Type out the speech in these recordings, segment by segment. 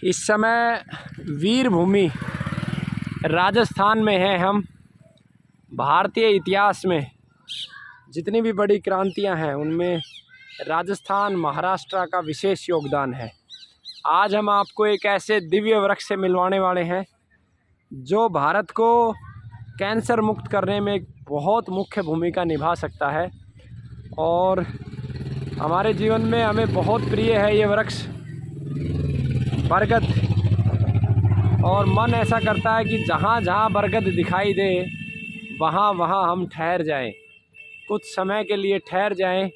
इस समय वीर भूमि राजस्थान में है हम। भारतीय इतिहास में जितनी भी बड़ी क्रांतियां हैं उनमें राजस्थान महाराष्ट्र का विशेष योगदान है। आज हम आपको एक ऐसे दिव्य वृक्ष से मिलवाने वाले हैं जो भारत को कैंसर मुक्त करने में एक बहुत मुख्य भूमिका निभा सकता है और हमारे जीवन में हमें बहुत प्रिय है ये वृक्ष बरगद। और मन ऐसा करता है कि जहाँ जहाँ बरगद दिखाई दे वहाँ वहाँ हम ठहर जाएं, कुछ समय के लिए ठहर जाएं।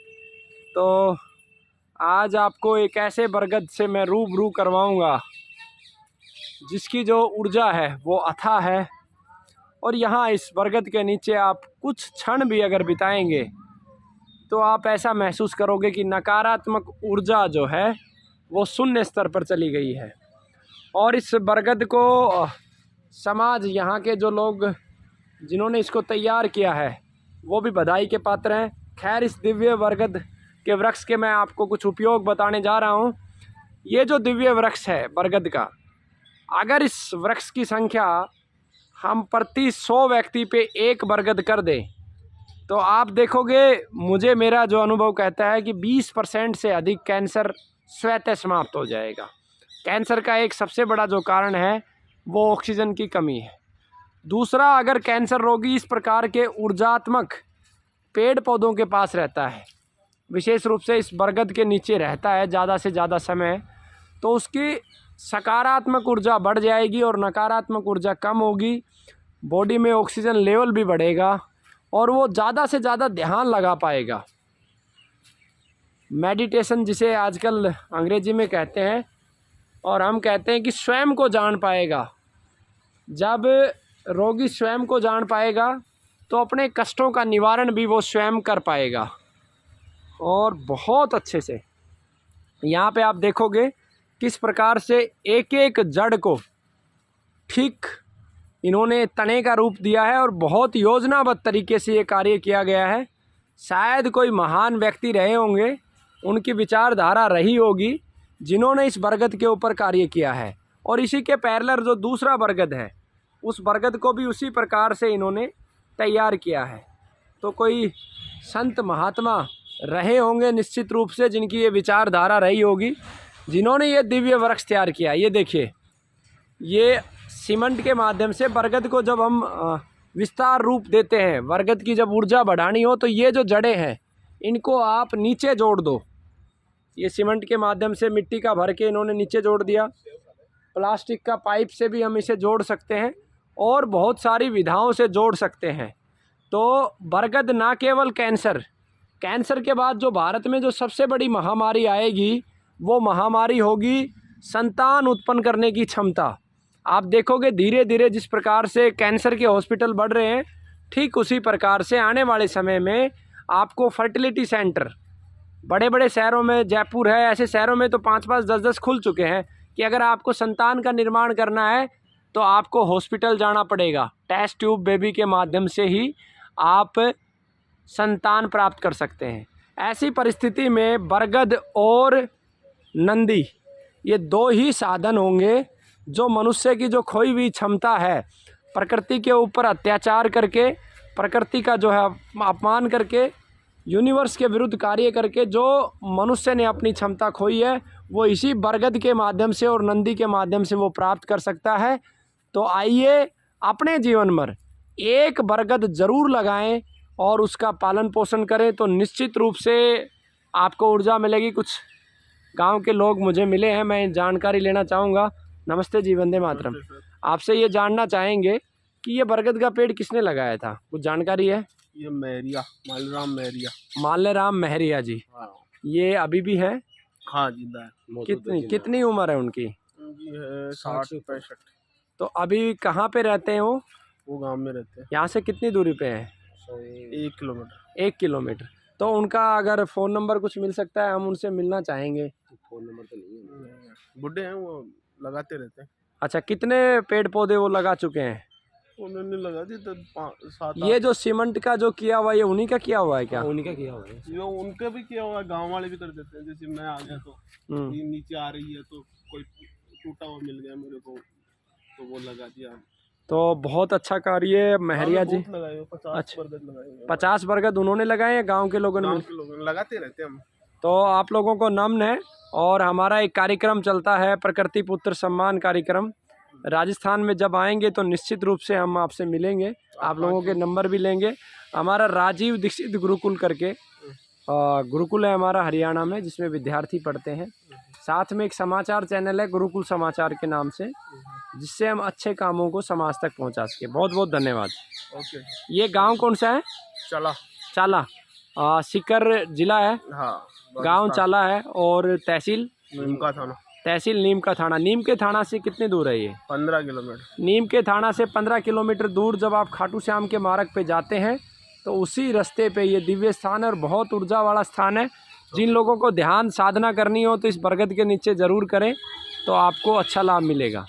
तो आज आपको एक ऐसे बरगद से मैं रूबरू करवाऊंगा जिसकी जो ऊर्जा है वो अथाह है। और यहाँ इस बरगद के नीचे आप कुछ क्षण भी अगर बिताएंगे तो आप ऐसा महसूस करोगे कि नकारात्मक ऊर्जा जो है वो शून्य स्तर पर चली गई है। और इस बरगद को समाज, यहाँ के जो लोग जिन्होंने इसको तैयार किया है वो भी बधाई के पात्र हैं। खैर, इस दिव्य बरगद के वृक्ष के मैं आपको कुछ उपयोग बताने जा रहा हूँ। ये जो दिव्य वृक्ष है बरगद का, अगर इस वृक्ष की संख्या हम प्रति 100 व्यक्ति पे एक बरगद कर दें तो आप देखोगे, मुझे मेरा जो अनुभव कहता है कि 20% से अधिक कैंसर स्वतः समाप्त हो जाएगा। कैंसर का एक सबसे बड़ा जो कारण है वो ऑक्सीजन की कमी है। दूसरा, अगर कैंसर रोगी इस प्रकार के ऊर्जात्मक पेड़ पौधों के पास रहता है, विशेष रूप से इस बरगद के नीचे रहता है ज़्यादा से ज़्यादा समय, तो उसकी सकारात्मक ऊर्जा बढ़ जाएगी और नकारात्मक ऊर्जा कम होगी। बॉडी में ऑक्सीजन लेवल भी बढ़ेगा और वो ज़्यादा से ज़्यादा ध्यान लगा पाएगा। मेडिटेशन जिसे आजकल अंग्रेजी में कहते हैं और हम कहते हैं कि स्वयं को जान पाएगा। जब रोगी स्वयं को जान पाएगा तो अपने कष्टों का निवारण भी वो स्वयं कर पाएगा और बहुत अच्छे से। यहाँ पे आप देखोगे किस प्रकार से एक एक जड़ को ठीक इन्होंने तने का रूप दिया है और बहुत योजनाबद्ध तरीके से ये कार्य किया गया है। शायद कोई महान व्यक्ति रहे होंगे, उनकी विचारधारा रही होगी जिन्होंने इस बरगद के ऊपर कार्य किया है। और इसी के पैरेलल जो दूसरा बरगद है उस बरगद को भी उसी प्रकार से इन्होंने तैयार किया है। तो कोई संत महात्मा रहे होंगे निश्चित रूप से, जिनकी ये विचारधारा रही होगी, जिन्होंने ये दिव्य वृक्ष तैयार किया। ये देखिए, ये सीमेंट के माध्यम से बरगद को जब हम विस्तार रूप देते हैं, बरगद की जब ऊर्जा बढ़ानी हो तो ये जो जड़ें हैं इनको आप नीचे जोड़ दो। ये सीमेंट के माध्यम से मिट्टी का भर के इन्होंने नीचे जोड़ दिया। प्लास्टिक का पाइप से भी हम इसे जोड़ सकते हैं और बहुत सारी विधाओं से जोड़ सकते हैं। तो बरगद ना केवल कैंसर के बाद जो भारत में जो सबसे बड़ी महामारी आएगी वो महामारी होगी संतान उत्पन्न करने की क्षमता। आप देखोगे धीरे धीरे जिस प्रकार से कैंसर के हॉस्पिटल बढ़ रहे हैं, ठीक उसी प्रकार से आने वाले समय में आपको फर्टिलिटी सेंटर बड़े बड़े शहरों में, जयपुर है, ऐसे शहरों में तो 5-5, 10-10 खुल चुके हैं कि अगर आपको संतान का निर्माण करना है तो आपको हॉस्पिटल जाना पड़ेगा। टेस्ट ट्यूब बेबी के माध्यम से ही आप संतान प्राप्त कर सकते हैं। ऐसी परिस्थिति में बरगद और नंदी ये दो ही साधन होंगे जो मनुष्य की जो खोई हुई क्षमता है, प्रकृति के ऊपर अत्याचार करके, प्रकृति का जो है अपमान करके, यूनिवर्स के विरुद्ध कार्य करके जो मनुष्य ने अपनी क्षमता खोई है, वो इसी बरगद के माध्यम से और नंदी के माध्यम से वो प्राप्त कर सकता है। तो आइए अपने जीवन में एक बरगद ज़रूर लगाएं और उसका पालन पोषण करें, तो निश्चित रूप से आपको ऊर्जा मिलेगी। कुछ गांव के लोग मुझे मिले हैं, मैं जानकारी लेना चाहूँगा। नमस्ते जी, वंदे मातरम। आपसे ये जानना चाहेंगे कि ये बरगद का पेड़ किसने लगाया था, कुछ जानकारी है? ये महरिया, माल्याराम महरिया जी। हाँ। ये अभी भी है? हाँ, जिंदा है। कितनी उम्र है उनकी? उनकी है 60-65। तो अभी कहाँ पे रहते हैं वो गांव में रहते हैं। यहाँ से कितनी दूरी पे है? 1 किलोमीटर। 1 किलोमीटर। तो उनका अगर फ़ोन नंबर कुछ मिल सकता है, हम उनसे मिलना चाहेंगे। फ़ोन नंबर तो नहीं है, बुढ़े हैं, वो लगाते रहते हैं। अच्छा, कितने पेड़ पौधे वो लगा चुके हैं? उन्होंने लगा दी तो 7-8। ये जो सीमेंट का जो किया हुआ है, ये उन्हीं का किया हुआ है क्या? उन्हीं का किया हुआ है। ये उनका भी किया हुआ है, गांव वाले भी कर देते हैं। जैसे मैं आ गया तो ये नीचे आ रही है तो कोई टूटा हुआ मिल गया मेरे को, तो वो लगा दिया। तो बहुत अच्छा कार्य है महरिया जी। बहुत लगाए हुए, 50 अच्छा। बरगद लगाए हुए हैं। 50 बरगद उन्होंने लगाए हैं, गांव के लोगों ने गाँव मिल। के लोग लगाते रहते हैं हम। तो आप लोगों को नमन है। और हमारा एक कार्यक्रम चलता है प्रकृति पुत्र सम्मान कार्यक्रम। राजस्थान में जब आएंगे तो निश्चित रूप से हम आपसे मिलेंगे, आप लोगों के नंबर भी लेंगे। हमारा राजीव दीक्षित गुरुकुल करके गुरुकुल है हमारा हरियाणा में, जिसमें विद्यार्थी पढ़ते हैं। साथ में एक समाचार चैनल है गुरुकुल समाचार के नाम से, जिससे हम अच्छे कामों को समाज तक पहुंचा सके। बहुत बहुत धन्यवाद। ओके। ये गांव कौन सा है? चला। चाला, सीकर जिला है। हाँ, गांव चाला है। और तहसील? नीम का थाना। तहसील नीम का थाना। नीम के थाना से कितने दूर है ये? 15 किलोमीटर। नीम के थाना से 15 किलोमीटर दूर जब आप खाटू श्याम के मार्ग पे जाते हैं तो उसी रास्ते पे ये दिव्य स्थान है और बहुत ऊर्जा वाला स्थान है। जिन लोगों को ध्यान साधना करनी हो तो इस बरगद के नीचे ज़रूर करें, तो आपको अच्छा लाभ मिलेगा।